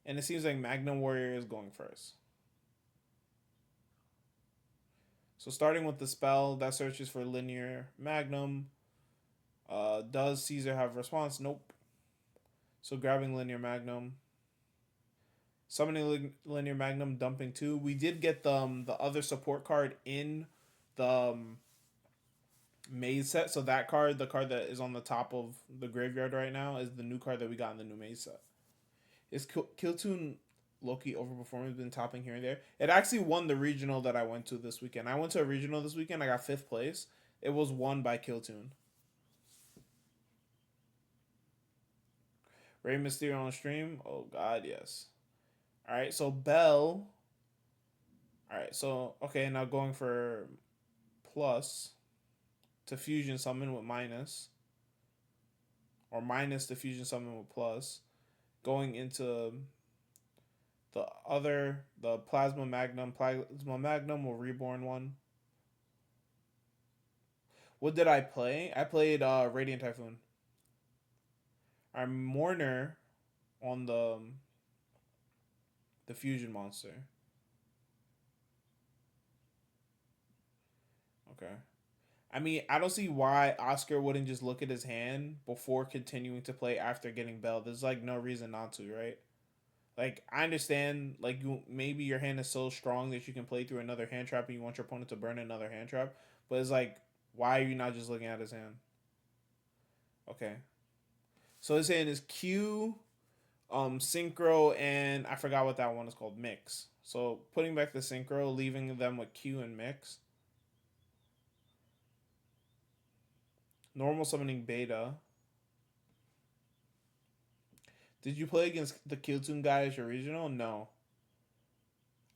And it seems like Magnum Warrior is going first. So starting with the spell that searches for linear Magnum. Does Caesar have response? Nope. So grabbing linear Magnum. Summoning linear Magnum, dumping two. We did get the other support card in the maze set. So that card, the card that is on the top of the graveyard right now, is the new card that we got in the new maze set. Is Killtune Loki overperforming, been topping here and there? It actually won the regional that I went to this weekend. I went to a regional this weekend. I got fifth place. It was won by Killtune. Rey Mysterio on stream. Oh God, yes. All right, so Bell. All right, so okay, now going for plus to fusion summon with minus, or minus to fusion summon with plus. Going into the Plasma Magnum or Reborn one. What did I play? I played Radiant Typhoon. I'm Mourner on the fusion monster. Okay. I mean, I don't see why Oscar wouldn't just look at his hand before continuing to play after getting Bell. There's like no reason not to, right? Like I understand, like you maybe your hand is so strong that you can play through another hand trap and you want your opponent to burn another hand trap, but it's like, why are you not just looking at his hand? Okay, so his hand is Q, synchro, and I forgot what that one is called, mix. So putting back the synchro, leaving them with Q and mix. Normal summoning beta. Did you play against the Killtune guys your regional? No.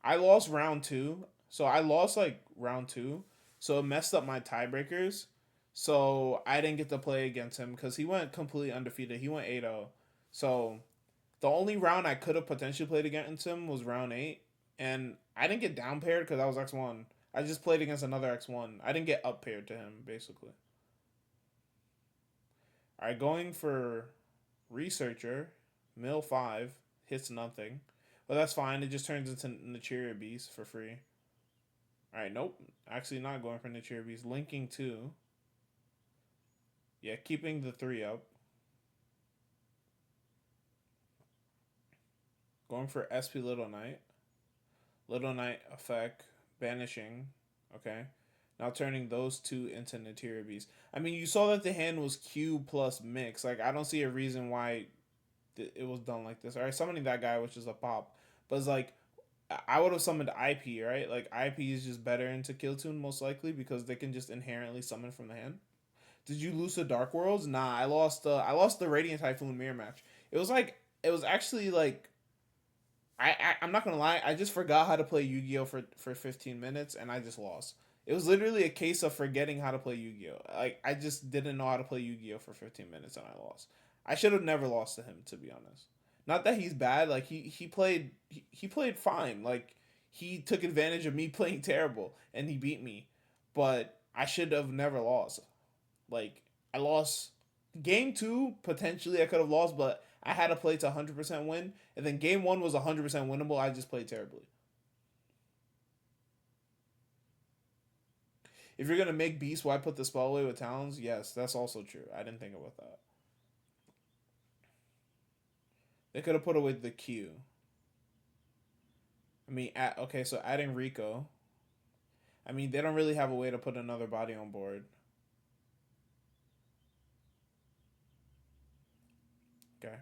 I lost round two. So I lost like round two. So it messed up my tiebreakers. So I didn't get to play against him because he went completely undefeated. He went 8-0. So the only round I could have potentially played against him was round 8. And I didn't get down paired because I was X1. I just played against another X1. I didn't get up paired to him, basically. All right, going for Researcher, Mill 5, hits nothing. But that's fine. It just turns into Naturia Beast for free. Alright, nope. Actually not going for Naturia Beast. Linking 2. Yeah, keeping the 3 up. Going for SP Little Knight. Little Knight effect. Banishing. Okay. Now turning those two into Naturia Beast. I mean, you saw that the hand was Q plus mix. Like, I don't see a reason why it was done like this. Alright, summoning that guy, which is a pop. But it's like, I would have summoned IP, right? Like IP is just better into Killtune most likely because they can just inherently summon from the hand. Did you lose to Dark Worlds? Nah, I lost the Radiant Typhoon mirror match. It was like it was actually like I'm not gonna lie, I just forgot how to play Yu-Gi-Oh for 15 minutes and I just lost. It was literally a case of forgetting how to play Yu-Gi-Oh. Like I just didn't know how to play Yu-Gi-Oh for 15 minutes and I lost. I should have never lost to him to be honest. Not that he's bad, like he played fine. Like he took advantage of me playing terrible and he beat me. But I should have never lost. Like I lost game two. Potentially I could have lost, but I had to play to 100% win. And then game one was 100% winnable. I just played terribly. If you're gonna make Beast, why put the spell away with Talons? Yes, that's also true. I didn't think about that. They could have put away the Q. I mean, okay, so adding Rico. I mean, they don't really have a way to put another body on board. Okay.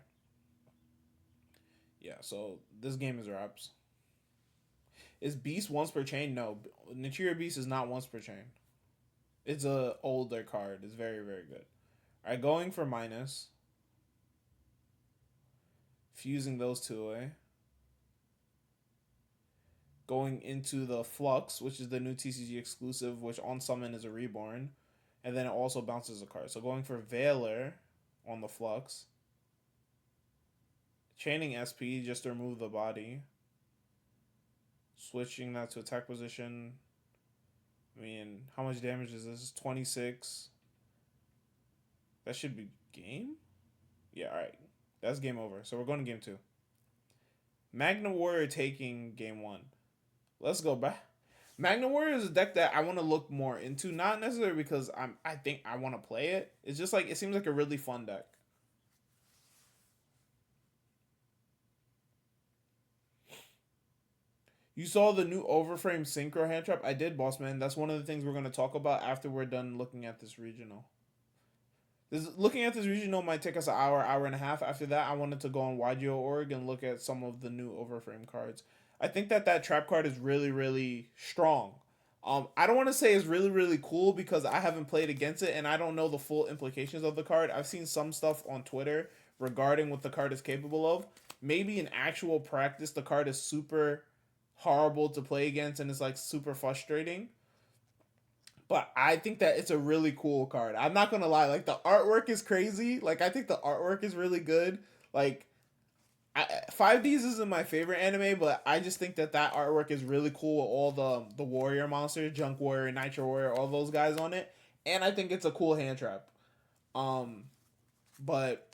Yeah, so this game is wraps. Is Beast once per chain? No. Nichiro Beast is not once per chain. It's a older card. It's very, very good. Alright, going for minus. Fusing those two away. Going into the Flux, which is the new TCG exclusive, which on summon is a reborn. And then it also bounces a card. So going for Veiler on the Flux. Chaining SP just to remove the body. Switching that to attack position. I mean, how much damage is this? 26. That should be game? Yeah, alright. That's game over. So we're going to game two. Magna Warrior taking game one. Let's go back. Magna Warrior is a deck that I want to look more into, not necessarily because I think I want to play it. It's just like it seems like a really fun deck. You saw the new Overframe Synchro hand trap? I did, boss man. That's one of the things we're going to talk about after we're done looking at this regional. Looking at this regional might take us an hour, hour and a half. After that, I wanted to go on YGO.org and look at some of the new Overframe cards. I think that trap card is really, really strong. I don't want to say it's really, really cool because I haven't played against it and I don't know the full implications of the card. I've seen some stuff on Twitter regarding what the card is capable of. Maybe in actual practice, the card is super horrible to play against and it's like super frustrating. But I think that it's a really cool card. I'm not gonna lie, like the artwork is crazy. Like I think the artwork is really good. Like 5Ds isn't my favorite anime, but I just think that artwork is really cool with all the warrior monsters, Junk Warrior, Nitro Warrior, all those guys on it, and I think it's a cool hand trap. Um, but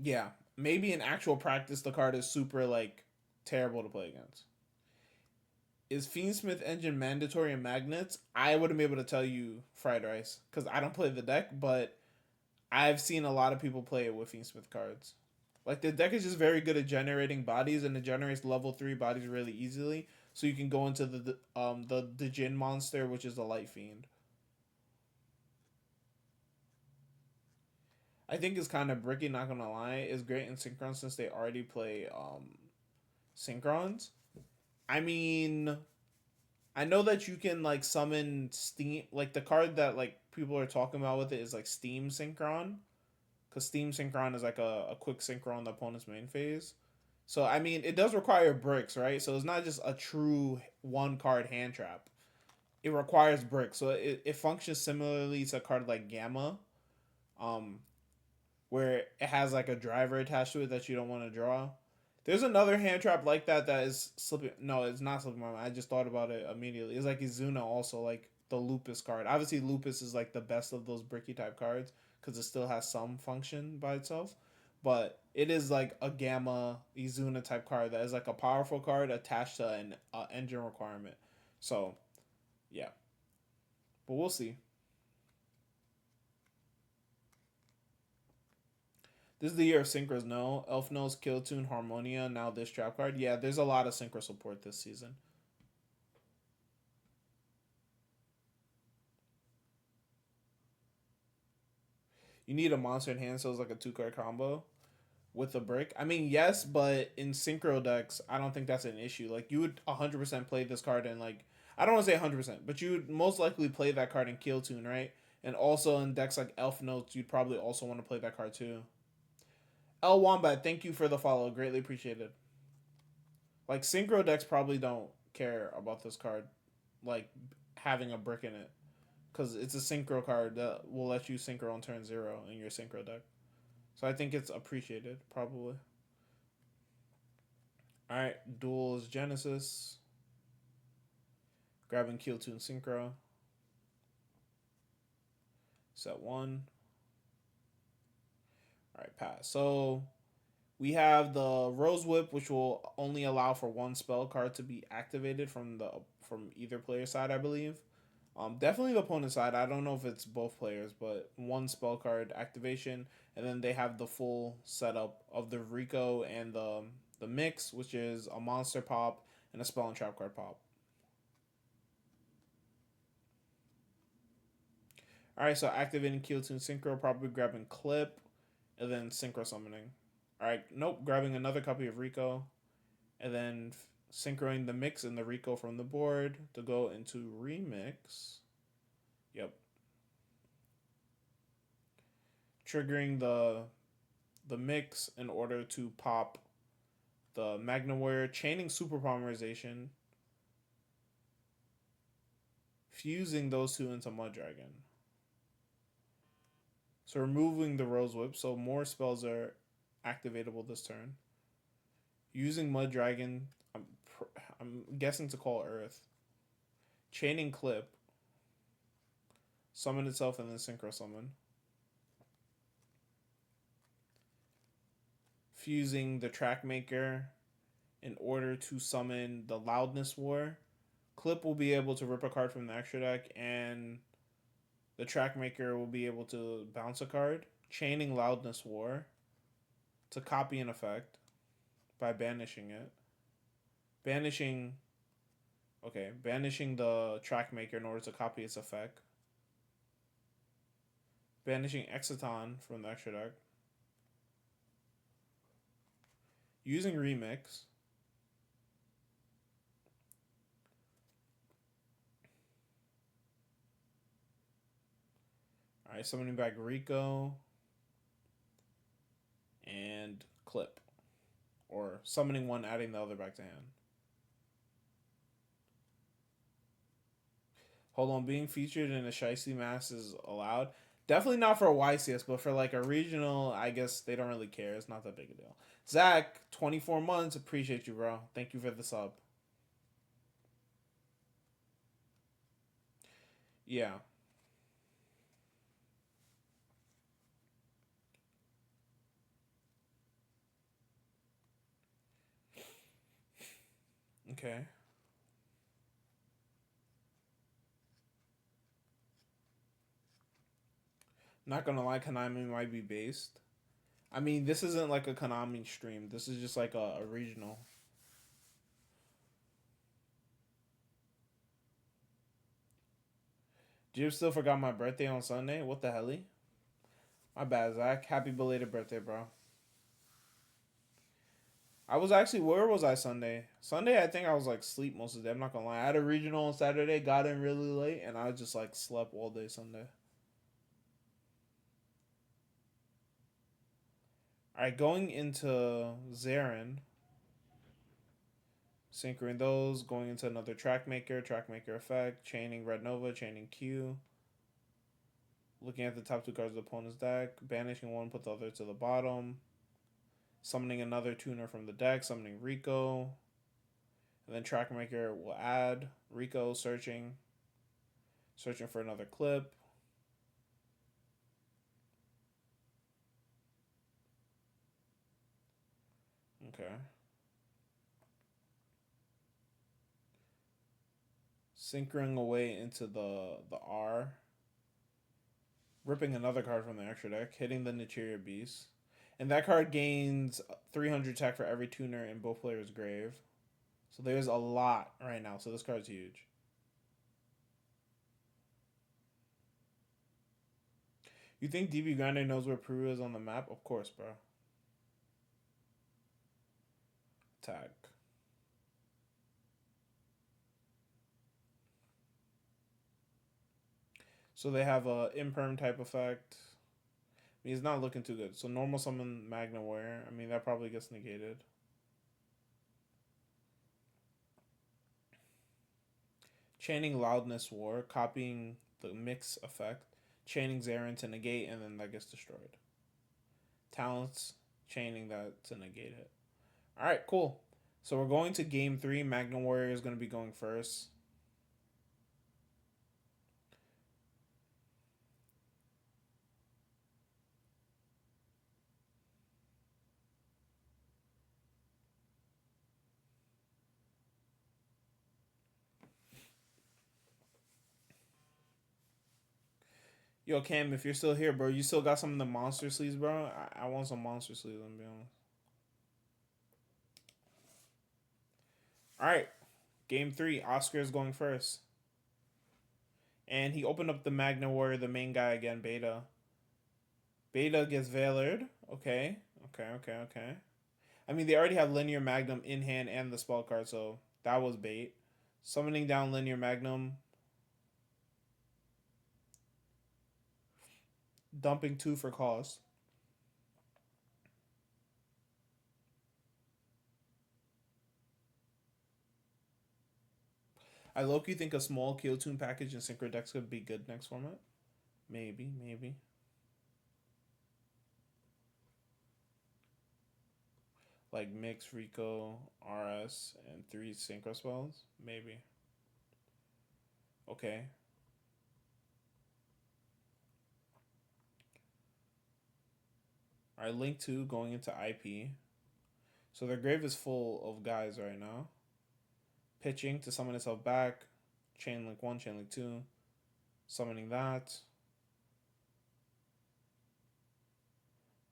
yeah, maybe in actual practice the card is super like terrible to play against. Is Fiendsmith Engine mandatory in magnets? I wouldn't be able to tell you fried rice because I don't play the deck, but I've seen a lot of people play it with Fiendsmith cards. Like the deck is just very good at generating bodies, and it generates level 3 bodies really easily. So you can go into the Jin monster, which is the Light Fiend. I think it's kind of bricky. Not gonna lie, it's great in Synchron since they already play Synchrons. I mean, I know that you can like summon Steam, like the card that like people are talking about with it is like Steam Synchron, because Steam Synchron is like a quick synchro on the opponent's main phase. So I mean, it does require bricks, right? So it's not just a true one card hand trap. It requires bricks, so it functions similarly to a card like Gamma, um, where it has like a driver attached to it that you don't want to draw. There's another hand trap like that is slipping. No, it's not slipping my mind. I just thought about it immediately. It's like Izuna also, like the Lupus card. Obviously, Lupus is like the best of those bricky type cards because it still has some function by itself. But it is like a Gamma Izuna type card that is like a powerful card attached to an engine requirement. So, yeah. But we'll see. This is the year of synchros. No, Elf Knows, Killtune, Harmonia. Now this trap card. Yeah, there's a lot of synchro support this season. You need a monster in hand, so it's like a 2 card combo with a brick. I mean, yes, but in synchro decks, I don't think that's an issue. Like you would 100% play this card in like I don't want to say 100%, but you would most likely play that card in Killtune, right? And also in decks like Elf Notes, you'd probably also want to play that card too. El Wombat, thank you for the follow. Greatly appreciated. Like synchro decks probably don't care about this card, like having a brick in it, because it's a synchro card that will let you synchro on turn 0 in your synchro deck. So I think it's appreciated probably. All right, Duels Genesis, grabbing Killtune Synchro. Set 1. All right, pass. So we have the Rose Whip, which will only allow for one spell card to be activated from either player side, I believe. Definitely the opponent side. I don't know if it's both players, but one spell card activation, and then they have the full setup of the Rico and the mix, which is a monster pop and a spell and trap card pop. All right, so activating Killtune Synchro, probably grabbing Clip, and then Synchro summoning. All right, nope, grabbing another copy of Rico, and then synchroing the mix and the Rico from the board to go into Remix. Yep. Triggering the mix in order to pop the Magnaware, chaining Super Polymerization, fusing those two into Mud Dragon. So removing the Rose Whip, so more spells are activatable this turn. Using Mud Dragon, I'm guessing to call Earth. Chaining Clip, summon itself and then Synchro Summon. fusing the track maker in order to summon the Loudness War. Clip will be able to rip a card from the extra deck, and the track maker will be able to bounce a card. Chaining Loudness War to copy an effect by banishing it. Banishing banishing the track maker in order to copy its effect. Banishing Exiton from the extra deck. Using Remix. Alright, summoning back Rico and Clip. Or summoning one, adding the other back to hand. Hold on, being featured in a Shiesty Mass is allowed. Definitely not for a YCS, but for like a regional, I guess they don't really care. It's not that big a deal. Zach, 24 months. Appreciate you, bro. Thank you for the sub. Yeah. Okay. Not gonna lie, Konami might be based. I mean, this isn't like a Konami stream. This is just like a regional. Jib still forgot my birthday on Sunday. What the hell? My bad, Zach. Happy belated birthday, bro. I was actually, where was I Sunday? Sunday, I think I was like sleep most of the day. I'm not gonna lie. I had a regional on Saturday, got in really late, and I just like slept all day Sunday. Alright, going into Zarin. Synchroing those, going into another track maker effect, chaining Red Nova, chaining Q. Looking at the top two cards of the opponent's deck, banishing one, put the other to the bottom. Summoning another tuner from the deck, summoning Rico. And then track maker will add Rico, searching for another clip. Okay. Synchroing away into the R. Ripping another card from the extra deck, hitting the Naturia Beast. And that card gains 300 attack for every tuner in both players' grave. So there's a lot right now. So this card's huge. You think DB Grande knows where Peru is on the map? Of course, bro. Attack. So they have a imperm type effect. I mean, he's not looking too good. So normal summon Magna Warrior. I mean, that probably gets negated. Chaining Loudness War, copying the mix effect. Chaining Zarin to negate, and then that gets destroyed. Talents, chaining that to negate it. Alright, cool. So we're going to game 3. Magna Warrior is going to be going first. Yo, Cam, if you're still here, bro, you still got some of the monster sleeves, bro? I want some monster sleeves, let me be honest. Alright. Game 3. Oscar is going first. And he opened up the Magna Warrior, the main guy again, Beta. Beta gets Veilered. Okay. I mean, they already have Linear Magnum in hand and the spell card, so that was bait. Summoning down Linear Magnum. Dumping 2 for cost. I low-key think a small Killtune package and Synchro decks could be good next format. Maybe. Like Mix, Rico, RS, and 3 Synchro spells? Maybe. Okay. Alright, Link 2 going into IP. So their grave is full of guys right now. Pitching to summon itself back. Chain link 1, chain link 2. Summoning that.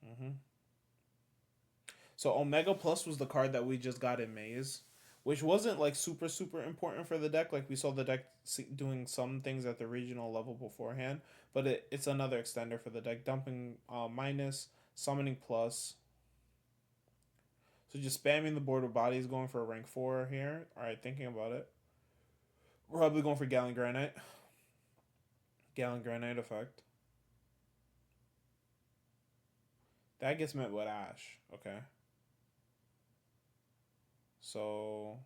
Mm-hmm. So Omega Plus was the card that we just got in Maze, which wasn't like super important for the deck. Like we saw the deck doing some things at the regional level beforehand, but it's another extender for the deck. Dumping minus, summoning plus. So just spamming the board with bodies, going for a rank 4 here. Alright, thinking about it. We're probably going for Gallon Granite. Gallon Granite effect. That gets met with Ash. Okay. So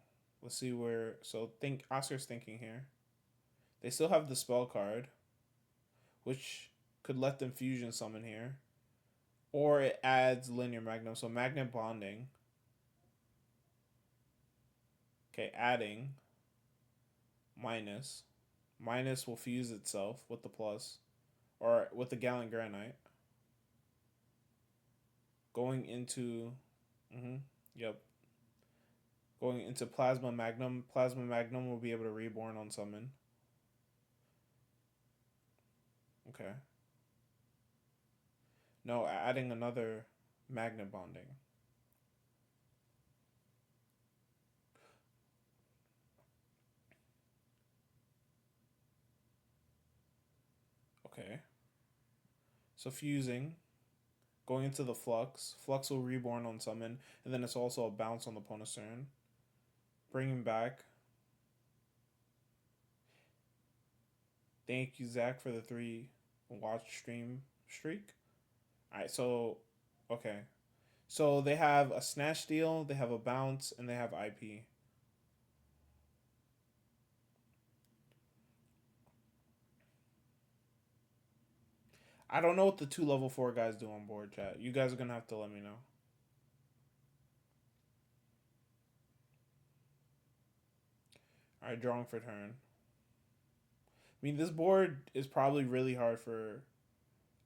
let's see where. So think Oscar's thinking here. They still have the spell card, which could let them fusion summon here, or it adds linear magnum. So magnet bonding. Okay, adding minus. Minus will fuse itself with the plus, or with the Gallon Granite. Going into, yep. Going into Plasma Magnum. Plasma Magnum will be able to reborn on summon. Okay. No, adding another magnet bonding. Okay. So fusing, going into the Flux. Flux will reborn on summon, and then it's also a bounce on the opponent's turn. Bringing back. Thank you, Zach, for the 3 watch stream streak. Alright, so, okay. So they have a Snatch Steal, they have a Bounce, and they have IP. I don't know what the 2 level 4 guys do on board, chat. You guys are going to have to let me know. Alright, drawing for turn. I mean, this board is probably really hard for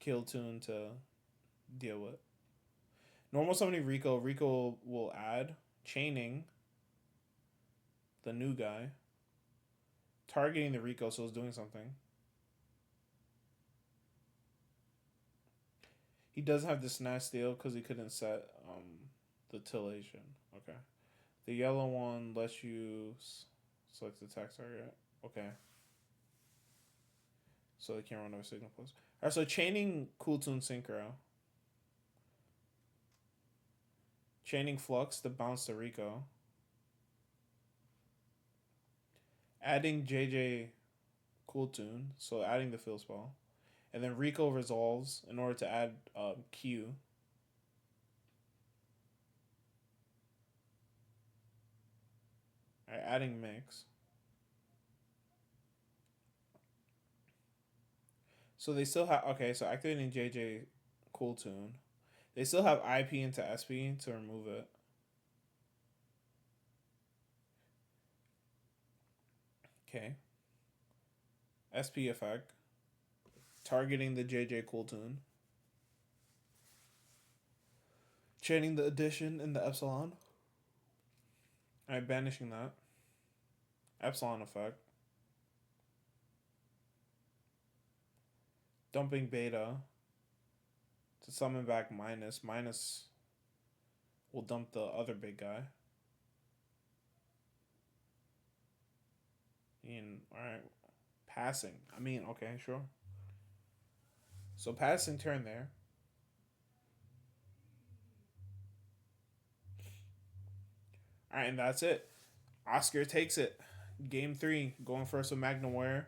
Killtune to deal with. Normal summoning Rico. Rico will add. Chaining the new guy. Targeting the Rico, so it's doing something. He does have the Snatch Steal because he couldn't set the Tillation. Okay. The yellow one lets you select the attack target. Okay. So they can't run over Signal Plus. Alright, so chaining Killtune Synchro. Chaining Flux to bounce the Rico. Adding JJ Killtune, so adding the field spell. And then Rico resolves in order to add Q. Alright, adding Mix. So they still have, okay, so activating JJ Killtune. They still have IP into SP to remove it. Okay. SP effect. Targeting the JJ Killtune. Chaining the addition in the Epsilon. Alright, banishing that. Epsilon effect. Dumping beta to summon back minus. Minus will dump the other big guy. And alright. Passing. I mean, okay, sure. So passing turn there. Alright, and that's it. Oscar takes it. Game 3, going first with Magnum Wear.